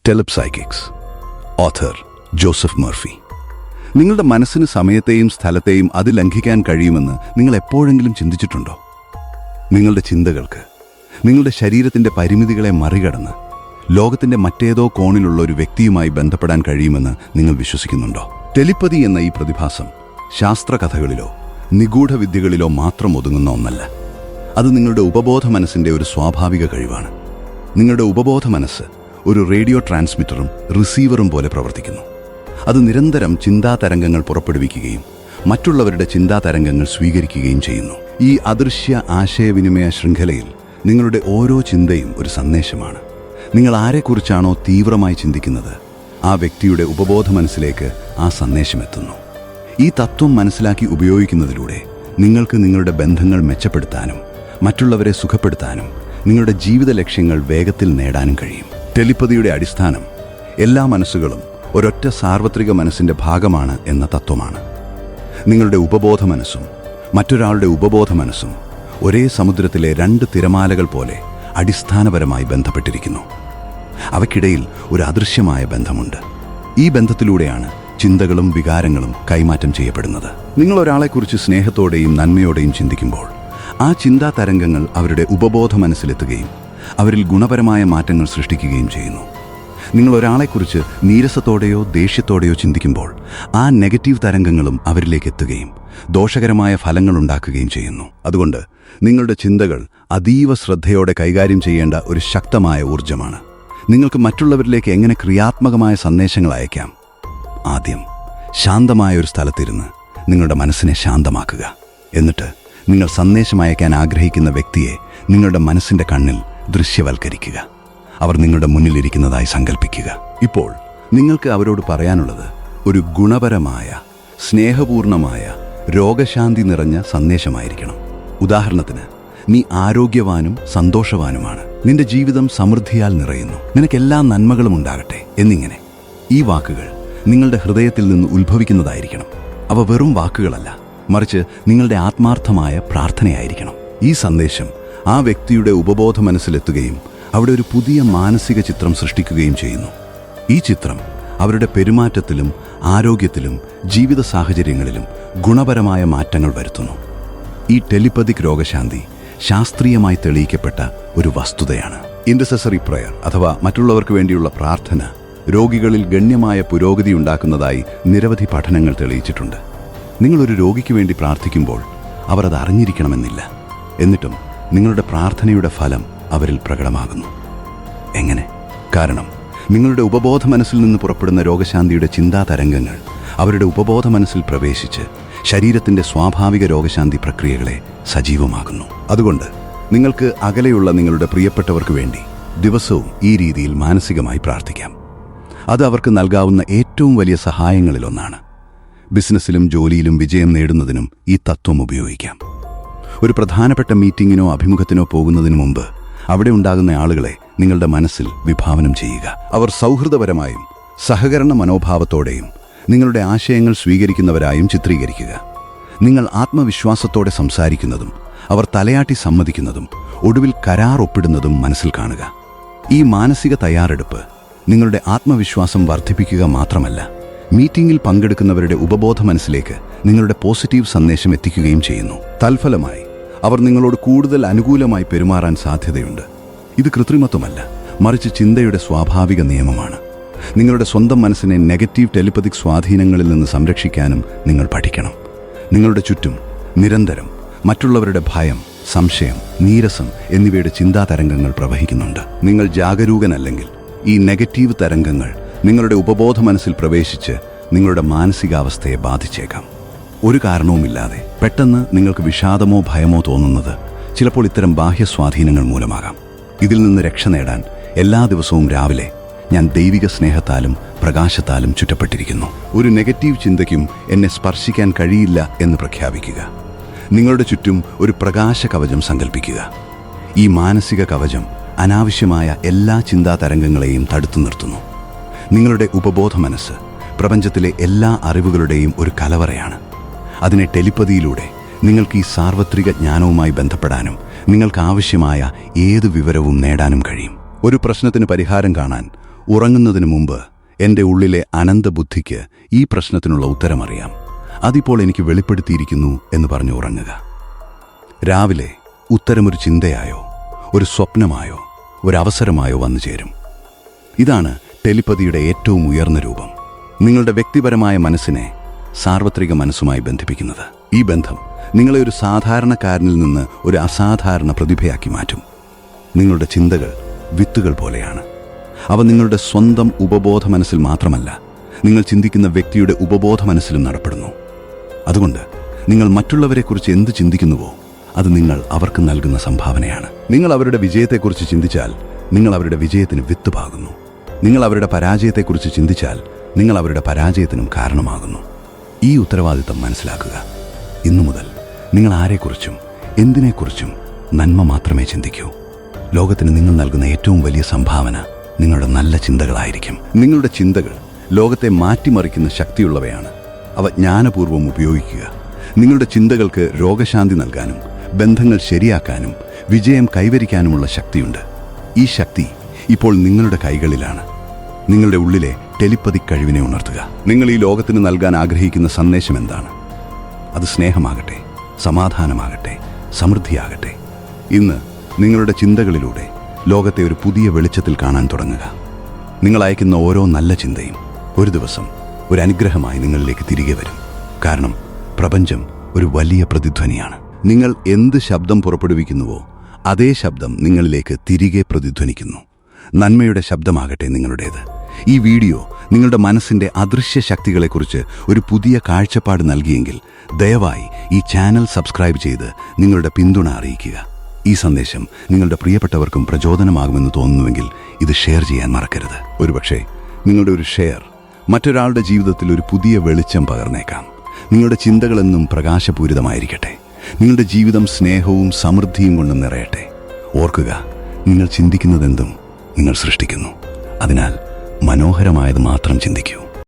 ടെലിപ്സൈക്കിക്സ്. Author Joseph Murphy. നിങ്ങളുടെ മനസ്സിന് സമയത്തെയും സ്ഥലത്തെയും അതിലംഘിക്കാൻ കഴിയുമെന്ന് നിങ്ങൾ എപ്പോഴെങ്കിലും ചിന്തിച്ചിട്ടുണ്ടോ? നിങ്ങളുടെ ചിന്തകൾക്ക് നിങ്ങളുടെ ശരീരത്തിൻ്റെ പരിമിതികളെ മറികടന്ന് ലോകത്തിൻ്റെ മറ്റേതോ കോണിലുള്ള ഒരു വ്യക്തിയുമായി ബന്ധപ്പെടാൻ കഴിയുമെന്ന് നിങ്ങൾ വിശ്വസിക്കുന്നുണ്ടോ? ടെലിപ്പതി എന്ന ഈ പ്രതിഭാസം ശാസ്ത്രകഥകളിലോ നിഗൂഢ വിദ്യകളിലോ മാത്രം ഒതുങ്ങുന്ന ഒന്നല്ല. അത് നിങ്ങളുടെ ഉപബോധ മനസ്സിൻ്റെ ഒരു സ്വാഭാവിക കഴിവാണ്. നിങ്ങളുടെ ഉപബോധ മനസ്സ് ഒരു റേഡിയോ ട്രാൻസ്മിറ്ററും റിസീവറും പോലെ പ്രവർത്തിക്കുന്നു. അത് നിരന്തരം ചിന്താതരംഗങ്ങൾ പുറപ്പെടുവിക്കുകയും മറ്റുള്ളവരുടെ ചിന്താതരംഗങ്ങൾ സ്വീകരിക്കുകയും ചെയ്യുന്നു. ഈ അദൃശ്യ ആശയവിനിമയ ശൃംഖലയിൽ നിങ്ങളുടെ ഓരോ ചിന്തയും ഒരു സന്ദേശമാണ്. നിങ്ങൾ ആരെക്കുറിച്ചാണോ തീവ്രമായി ചിന്തിക്കുന്നത്, ആ വ്യക്തിയുടെ ഉപബോധ മനസ്സിലേക്ക് ആ സന്ദേശമെത്തുന്നു. ഈ തത്വം മനസ്സിലാക്കി ഉപയോഗിക്കുന്നതിലൂടെ നിങ്ങൾക്ക് നിങ്ങളുടെ ബന്ധങ്ങൾ മെച്ചപ്പെടുത്താനും മറ്റുള്ളവരെ സുഖപ്പെടുത്താനും നിങ്ങളുടെ ജീവിത ലക്ഷ്യങ്ങൾ വേഗത്തിൽ നേടാനും കഴിയും. ടെലിപ്പതിയുടെ അടിസ്ഥാനം എല്ലാ മനസ്സുകളും ഒരൊറ്റ സാർവത്രിക മനസ്സിൻ്റെ ഭാഗമാണ് എന്ന തത്വമാണ്. നിങ്ങളുടെ ഉപബോധ മനസ്സും മറ്റൊരാളുടെ ഉപബോധ മനസ്സും ഒരേ സമുദ്രത്തിലെ രണ്ട് തിരമാലകൾ പോലെ അടിസ്ഥാനപരമായി ബന്ധപ്പെട്ടിരിക്കുന്നു. അവയ്ക്കിടയിൽ ഒരു അദൃശ്യമായ ബന്ധമുണ്ട്. ഈ ബന്ധത്തിലൂടെയാണ് ചിന്തകളും വികാരങ്ങളും കൈമാറ്റം ചെയ്യപ്പെടുന്നത്. നിങ്ങൾ ഒരാളെക്കുറിച്ച് സ്നേഹത്തോടെയും നന്മയോടെയും ചിന്തിക്കുമ്പോൾ ആ ചിന്താ തരംഗങ്ങൾ അവരുടെ ഉപബോധ മനസ്സിലെത്തുകയും അവരിൽ ഗുണപരമായ മാറ്റങ്ങൾ സൃഷ്ടിക്കുകയും ചെയ്യുന്നു. നിങ്ങൾ ഒരാളെക്കുറിച്ച് നീരസത്തോടെയോ ദേഷ്യത്തോടെയോ ചിന്തിക്കുമ്പോൾ ആ നെഗറ്റീവ് തരംഗങ്ങളും അവരിലേക്ക് എത്തുകയും ദോഷകരമായ ഫലങ്ങൾ ഉണ്ടാക്കുകയും ചെയ്യുന്നു. അതുകൊണ്ട് നിങ്ങളുടെ ചിന്തകൾ അതീവ ശ്രദ്ധയോടെ കൈകാര്യം ചെയ്യേണ്ട ഒരു ശക്തമായ ഊർജ്ജമാണ്. നിങ്ങൾക്ക് മറ്റുള്ളവരിലേക്ക് എങ്ങനെ ക്രിയാത്മകമായ സന്ദേശങ്ങൾ അയക്കാം? ആദ്യം ശാന്തമായ ഒരു സ്ഥലത്തിരുന്ന് നിങ്ങളുടെ മനസ്സിനെ ശാന്തമാക്കുക. എന്നിട്ട് നിങ്ങൾ സന്ദേശം അയക്കാൻ ആഗ്രഹിക്കുന്ന വ്യക്തിയെ നിങ്ങളുടെ മനസ്സിൻ്റെ കണ്ണിൽ ദൃശ്യവൽക്കരിക്കുക. അവർ നിങ്ങളുടെ മുന്നിലിരിക്കുന്നതായി സങ്കല്പിക്കുക. ഇപ്പോൾ നിങ്ങൾക്ക് അവരോട് പറയാനുള്ളത് ഒരു ഗുണപരമായ, സ്നേഹപൂർണമായ, രോഗശാന്തി നിറഞ്ഞ സന്ദേശമായിരിക്കണം. ഉദാഹരണത്തിന്, നീ ആരോഗ്യവാനും സന്തോഷവാനുമാണ്, നിന്റെ ജീവിതം സമൃദ്ധിയാൽ നിറയുന്നു, നിനക്കെല്ലാ നന്മകളും ഉണ്ടാകട്ടെ എന്നിങ്ങനെ. ഈ വാക്കുകൾ നിങ്ങളുടെ ഹൃദയത്തിൽ നിന്ന് ഉത്ഭവിക്കുന്നതായിരിക്കണം. അവ വെറും വാക്കുകളല്ല, മറിച്ച് നിങ്ങളുടെ ആത്മാർത്ഥമായ പ്രാർത്ഥനയായിരിക്കണം. ഈ സന്ദേശം ആ വ്യക്തിയുടെ ഉപബോധ മനസ്സിലെത്തുകയും അവിടെ ഒരു പുതിയ മാനസിക ചിത്രം സൃഷ്ടിക്കുകയും ചെയ്യുന്നു. ഈ ചിത്രം അവരുടെ പെരുമാറ്റത്തിലും ആരോഗ്യത്തിലും ജീവിത സാഹചര്യങ്ങളിലും ഗുണപരമായ മാറ്റങ്ങൾ വരുത്തുന്നു. ഈ ടെലിപ്പതിക് രോഗശാന്തി ശാസ്ത്രീയമായി തെളിയിക്കപ്പെട്ട ഒരു വസ്തുതയാണ്. ഇന്റർസെസറി പ്രയർ അഥവാ മറ്റുള്ളവർക്ക് വേണ്ടിയുള്ള പ്രാർത്ഥന രോഗികളിൽ ഗണ്യമായ പുരോഗതി ഉണ്ടാക്കുന്നതായി നിരവധി പഠനങ്ങൾ തെളിയിച്ചിട്ടുണ്ട്. നിങ്ങളൊരു രോഗിക്ക് വേണ്ടി പ്രാർത്ഥിക്കുമ്പോൾ അവർ അത് അറിഞ്ഞിരിക്കണമെന്നില്ല. എന്നിട്ടും നിങ്ങളുടെ പ്രാർത്ഥനയുടെ ഫലം അവരിൽ പ്രകടമാകുന്നു. എങ്ങനെ? കാരണം നിങ്ങളുടെ ഉപബോധ മനസ്സിൽ നിന്ന് പുറപ്പെടുന്ന രോഗശാന്തിയുടെ ചിന്താ തരംഗങ്ങൾ അവരുടെ ഉപബോധ മനസ്സിൽ പ്രവേശിച്ച് ശരീരത്തിൻ്റെ സ്വാഭാവിക രോഗശാന്തി പ്രക്രിയകളെ സജീവമാകുന്നു. അതുകൊണ്ട് നിങ്ങൾക്ക് അകലെയുള്ള നിങ്ങളുടെ പ്രിയപ്പെട്ടവർക്ക് വേണ്ടി ദിവസവും ഈ രീതിയിൽ മാനസികമായി പ്രാർത്ഥിക്കാം. അത് അവർക്ക് നൽകാവുന്ന ഏറ്റവും വലിയ സഹായങ്ങളിലൊന്നാണ്. ബിസിനസ്സിലും ജോലിയിലും വിജയം നേടുന്നതിനും ഈ തത്വം ഉപയോഗിക്കാം. ഒരു പ്രധാനപ്പെട്ട മീറ്റിങ്ങിനോ അഭിമുഖത്തിനോ പോകുന്നതിന് മുമ്പ് അവിടെ ഉണ്ടാകുന്ന ആളുകളെ നിങ്ങളുടെ മനസ്സിൽ വിഭാവനം ചെയ്യുക. അവർ സൗഹൃദപരമായും സഹകരണ മനോഭാവത്തോടെയും നിങ്ങളുടെ ആശയങ്ങൾ സ്വീകരിക്കുന്നവരായും ചിത്രീകരിക്കുക. നിങ്ങൾ ആത്മവിശ്വാസത്തോടെ സംസാരിക്കുന്നതും അവർ തലയാട്ടി സമ്മതിക്കുന്നതും ഒടുവിൽ കരാർ ഒപ്പിടുന്നതും മനസ്സിൽ കാണുക. ഈ മാനസിക തയ്യാറെടുപ്പ് നിങ്ങളുടെ ആത്മവിശ്വാസം വർദ്ധിപ്പിക്കുക മാത്രമല്ല, മീറ്റിംഗിൽ പങ്കെടുക്കുന്നവരുടെ ഉപബോധ മനസ്സിലേക്ക് നിങ്ങളുടെ പോസിറ്റീവ് സന്ദേശം എത്തിക്കുകയും ചെയ്യുന്നു. തൽഫലമായി അവർ നിങ്ങളോട് കൂടുതൽ അനുകൂലമായി പെരുമാറാൻ സാധ്യതയുണ്ട്. ഇത് കൃത്രിമത്വമല്ല, മറിച്ച് ചിന്തയുടെ സ്വാഭാവിക നിയമമാണ്. നിങ്ങളുടെ സ്വന്തം മനസ്സിനെ നെഗറ്റീവ് ടെലിപ്പതിക് സ്വാധീനങ്ങളിൽ നിന്ന് സംരക്ഷിക്കാനും നിങ്ങൾ പഠിക്കണം. നിങ്ങളുടെ ചുറ്റും നിരന്തരം മറ്റുള്ളവരുടെ ഭയം, സംശയം, നീരസം എന്നിവയുടെ ചിന്താ തരംഗങ്ങൾ പ്രവഹിക്കുന്നുണ്ട്. നിങ്ങൾ ജാഗരൂകനല്ലെങ്കിൽ ഈ നെഗറ്റീവ് തരംഗങ്ങൾ നിങ്ങളുടെ ഉപബോധ മനസ്സിൽ പ്രവേശിച്ച് നിങ്ങളുടെ മാനസികാവസ്ഥയെ ബാധിച്ചേക്കാം. ഒരു കാരണവുമില്ലാതെ പെട്ടെന്ന് നിങ്ങൾക്ക് വിഷാദമോ ഭയമോ തോന്നുന്നത് ചിലപ്പോൾ ഇത്തരം ബാഹ്യ സ്വാധീനങ്ങൾ മൂലമാകാം. ഇതിൽ നിന്ന് രക്ഷ നേടാൻ എല്ലാ ദിവസവും രാവിലെ ഞാൻ ദൈവിക സ്നേഹത്താലും പ്രകാശത്താലും ചുറ്റപ്പെട്ടിരിക്കുന്നു, ഒരു നെഗറ്റീവ് ചിന്തയ്ക്കും എന്നെ സ്പർശിക്കാൻ കഴിയില്ല എന്ന് പ്രഖ്യാപിക്കുക. നിങ്ങളുടെ ചുറ്റും ഒരു പ്രകാശ കവചം സങ്കല്പിക്കുക. ഈ മാനസിക കവചം അനാവശ്യമായ എല്ലാ ചിന്താ തരംഗങ്ങളെയും തടുത്തു നിർത്തുന്നു. നിങ്ങളുടെ ഉപബോധ മനസ്സ് പ്രപഞ്ചത്തിലെ എല്ലാ അറിവുകളുടെയും ഒരു കലവറയാണ്. അതിനെ ടെലിപ്പതിയിലൂടെ നിങ്ങൾക്ക് ഈ സാർവത്രിക ജ്ഞാനവുമായി ബന്ധപ്പെടാനും നിങ്ങൾക്ക് ആവശ്യമായ ഏത് വിവരവും നേടാനും കഴിയും. ഒരു പ്രശ്നത്തിന് പരിഹാരം കാണാൻ ഉറങ്ങുന്നതിന് മുമ്പ് എൻ്റെ ഉള്ളിലെ അനന്തബുദ്ധിക്ക് ഈ പ്രശ്നത്തിനുള്ള ഉത്തരമറിയാം, അതിപ്പോൾ എനിക്ക് വെളിപ്പെടുത്തിയിരിക്കുന്നു എന്ന് പറഞ്ഞ് ഉറങ്ങുക. രാവിലെ ഉത്തരമൊരു ചിന്തയായോ, ഒരു സ്വപ്നമായോ, ഒരവസരമായോ വന്നു ചേരും. ഇതാണ് ടെലിപ്പതിയുടെ ഏറ്റവും ഉയർന്ന രൂപം, നിങ്ങളുടെ വ്യക്തിപരമായ മനസ്സിനെ സാർവത്രിക മനസ്സുമായി ബന്ധിപ്പിക്കുന്നത്. ഈ ബന്ധം നിങ്ങളെ ഒരു സാധാരണക്കാരനിൽ നിന്ന് ഒരു അസാധാരണ പ്രതിഭയാക്കി മാറ്റും. നിങ്ങളുടെ ചിന്തകൾ വിത്തുകൾ പോലെയാണ്. അവ നിങ്ങളുടെ സ്വന്തം ഉപബോധ മനസ്സിൽ മാത്രമല്ല, നിങ്ങൾ ചിന്തിക്കുന്ന വ്യക്തിയുടെ ഉപബോധ മനസ്സിലും നടപ്പെടുന്നു. അതുകൊണ്ട് നിങ്ങൾ മറ്റുള്ളവരെക്കുറിച്ച് എന്ത് ചിന്തിക്കുന്നുവോ അത് നിങ്ങൾ അവർക്ക് നൽകുന്ന സംഭാവനയാണ്. നിങ്ങൾ അവരുടെ വിജയത്തെക്കുറിച്ച് ചിന്തിച്ചാൽ നിങ്ങൾ അവരുടെ വിജയത്തിന് വിത്ത് പാകുന്നു. നിങ്ങൾ അവരുടെ പരാജയത്തെക്കുറിച്ച് ചിന്തിച്ചാൽ നിങ്ങൾ അവരുടെ പരാജയത്തിനും കാരണമാകുന്നു. ഈ ഉത്തരവാദിത്തം മനസ്സിലാക്കുക. ഇന്നു മുതൽ നിങ്ങൾ ആരെക്കുറിച്ചും എന്തിനെക്കുറിച്ചും നന്മ മാത്രമേ ചിന്തിക്കൂ. ലോകത്തിന് നിങ്ങൾ നൽകുന്ന ഏറ്റവും വലിയ സംഭാവന നിങ്ങളുടെ നല്ല ചിന്തകളായിരിക്കും. നിങ്ങളുടെ ചിന്തകൾ ലോകത്തെ മാറ്റിമറിക്കുന്ന ശക്തിയുള്ളവയാണ്. അവ ജ്ഞാനപൂർവ്വം ഉപയോഗിക്കുക. നിങ്ങളുടെ ചിന്തകൾക്ക് രോഗശാന്തി നൽകാനും ബന്ധങ്ങൾ ശരിയാക്കാനും വിജയം കൈവരിക്കാനുമുള്ള ശക്തിയുണ്ട്. ഈ ശക്തി ഇപ്പോൾ നിങ്ങളുടെ കൈകളിലാണ്. നിങ്ങളുടെ ഉള്ളിലെ ടെലിപ്പതി കഴിവിനെ ഉണർത്തുക. നിങ്ങൾ ഈ ലോകത്തിന് നൽകാൻ ആഗ്രഹിക്കുന്ന സന്ദേശം എന്താണ്? അത് സ്നേഹമാകട്ടെ, സമാധാനമാകട്ടെ, സമൃദ്ധിയാകട്ടെ. ഇന്ന് നിങ്ങളുടെ ചിന്തകളിലൂടെ ലോകത്തെ ഒരു പുതിയ വെളിച്ചത്തിൽ കാണാൻ തുടങ്ങുക. നിങ്ങൾ അയക്കുന്ന ഓരോ നല്ല ചിന്തയും ഒരു ദിവസം ഒരു അനുഗ്രഹമായി നിങ്ങളിലേക്ക് തിരികെ വരും. കാരണം പ്രപഞ്ചം ഒരു വലിയ പ്രതിധ്വനിയാണ്. നിങ്ങൾ എന്ത് ശബ്ദം പുറപ്പെടുവിക്കുന്നുവോ അതേ ശബ്ദം നിങ്ങളിലേക്ക് തിരികെ പ്രതിധ്വനിക്കുന്നു. നന്മയുടെ ശബ്ദമാകട്ടെ നിങ്ങളുടേത്. ഈ വീഡിയോ നിങ്ങളുടെ മനസ്സിൻ്റെ അദൃശ്യ ശക്തികളെക്കുറിച്ച് ഒരു പുതിയ കാഴ്ചപ്പാട് നൽകിയെങ്കിൽ ദയവായി ഈ ചാനൽ സബ്സ്ക്രൈബ് ചെയ്ത് നിങ്ങളുടെ പിന്തുണ അറിയിക്കുക. ഈ സന്ദേശം നിങ്ങളുടെ പ്രിയപ്പെട്ടവർക്കും പ്രചോദനമാകുമെന്ന് തോന്നുന്നുവെങ്കിൽ ഇത് ഷെയർ ചെയ്യാൻ മറക്കരുത്. ഒരുപക്ഷെ നിങ്ങളുടെ ഒരു ഷെയർ മറ്റൊരാളുടെ ജീവിതത്തിൽ ഒരു പുതിയ വെളിച്ചം പകർന്നേക്കാം. നിങ്ങളുടെ ചിന്തകളെന്നും പ്രകാശപൂരിതമായിരിക്കട്ടെ. നിങ്ങളുടെ ജീവിതം സ്നേഹവും സമൃദ്ധിയും കൊണ്ട് നിറയട്ടെ. ഓർക്കുക, നിങ്ങൾ ചിന്തിക്കുന്നതെന്തും നിങ്ങൾ സൃഷ്ടിക്കുന്നു. അതിനാൽ മനോഹരമായത് മാത്രം ചിന്തിക്കൂ.